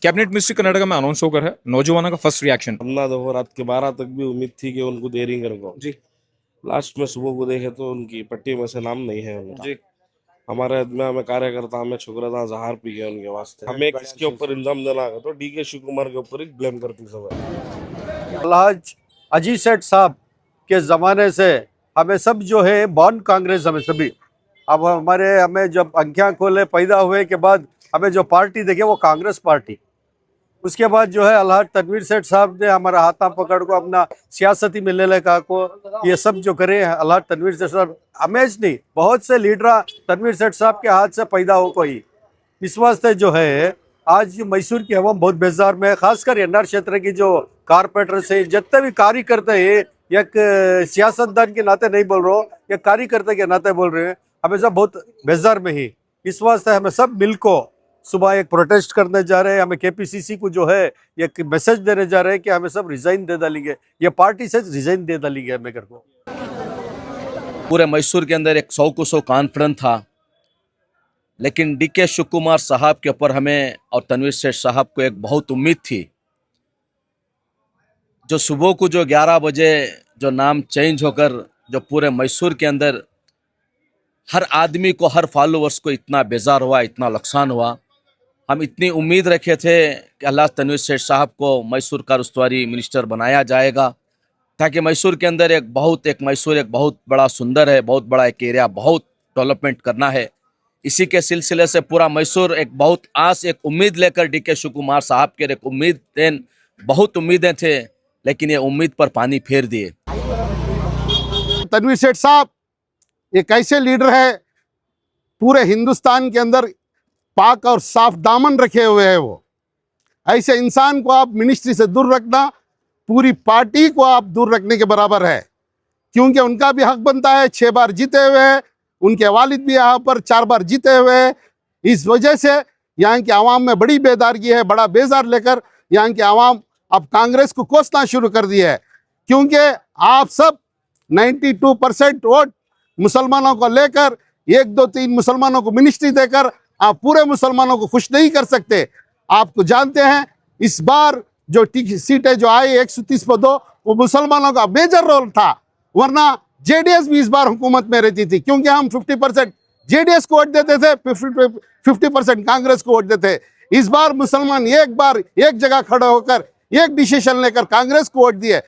Cabinet ministry Karnataka में announce होकर है, नौजवानों का फर्स्ट रिएक्शन। हमला देखो, रात के 12 तक भी उम्मीद थी कि उनको दे रही को जी लास्ट में सुबह को देखे तो उनकी पट्टी में से नाम नहीं है उनका। जी हमारे में कार्यकर्ता हमें छुकरा जहार पी गए उनके वास्ते। हमें किसके ऊपर इल्जाम देना है तो डी के शिव कुमार के ऊपर ही ब्लेम करती सब है। अलहाज अजीज सेठ साहब के ज़माने से हमें सब जो है बॉर्न कांग्रेस, हमें सभी अब हमें जब आँखें खोले पैदा हुए के बाद हमें जो पार्टी देखे वो कांग्रेस पार्टी। उसके बाद जो है अलहाज तनवीर सेठ साहब ने हमारा हाथा पकड़ को अपना सियासती में ले लेका को ये सब जो करे अलहाज तनवीर सेठ साहब हमेश नहीं, बहुत से लीडर तनवीर सेठ साहब के हाथ से पैदा हो कोई। इस वास्ते जो है आज मैसूर की हवा बहुत बेजार में, खासकर एनआर क्षेत्र की जो कारपोरेटर से जितने भी कार्यकर्ता है, एक सियासतदान के नाते नहीं बोल रहा हूँ, एक कार्यकर्ता के नाते बोल रहे हैं, हमें सब बहुत बेजार में ही। इस वास्ते हमें सब मिलको सुबह एक प्रोटेस्ट करने जा रहे हैं। हमें केपीसीसी को जो है एक मैसेज देने जा रहे हैं कि हमें सब रिजाइन दे डालेंगे, ये पार्टी से रिजाइन दे डालेंगे हमें घर को। पूरे मैसूर के अंदर एक 100 को 100 कॉन्फिडेंस था, लेकिन डी के शिव कुमार साहब के ऊपर हमें और तनवीर सेठ साहब को एक बहुत उम्मीद थी। जो सुबह को जो 11 बजे जो नाम चेंज होकर जो पूरे मैसूर के अंदर हर आदमी को, हर फॉलोअर्स को इतना बेजार हुआ, इतना नुकसान हुआ। हम इतनी उम्मीद रखे थे कि अल्लाह तनवीर सेठ साहब को मैसूर का उस्तुवारी मिनिस्टर बनाया जाएगा, ताकि मैसूर के अंदर मैसूर एक बहुत बड़ा सुंदर है, बहुत बड़ा एक एरिया, बहुत डेवलपमेंट करना है। इसी के सिलसिले से पूरा मैसूर एक बहुत आस, एक उम्मीद लेकर डी के शिव कुमार साहब के एक बहुत उम्मीदें थे, लेकिन ये उम्मीद पर पानी फेर दिए। तनवीर सेठ साहब एक ऐसे लीडर है, पूरे हिंदुस्तान के अंदर पाक और साफ दामन रखे हुए हैं। वो ऐसे इंसान को आप मिनिस्ट्री से दूर रखना पूरी पार्टी को आप दूर रखने के बराबर है, क्योंकि उनका भी हक बनता है। 6 बार जीते हुए हैं, उनके वालिद भी यहाँ पर 4 बार जीते हुए हैं। इस वजह से यहाँ की आवाम में बड़ी बेदारगी है, बड़ा बेजार लेकर यहाँ की आवाम अब कांग्रेस को कोसना शुरू कर दिया है, क्योंकि आप सब 92% वोट मुसलमानों को लेकर 1 2 3 मुसलमानों को मिनिस्ट्री देकर आप पूरे मुसलमानों को खुश नहीं कर सकते। आपको जानते हैं इस बार जो सीटें जो आई 130 पर 2 वो मुसलमानों का मेजर रोल था, वरना जेडीएस भी इस बार हुकूमत में रहती थी, क्योंकि हम 50% जेडीएस को वोट देते थे, 50% कांग्रेस को वोट देते। इस बार मुसलमान एक बार एक जगह खड़े होकर एक डिसीजन लेकर कांग्रेस को वोट दिए।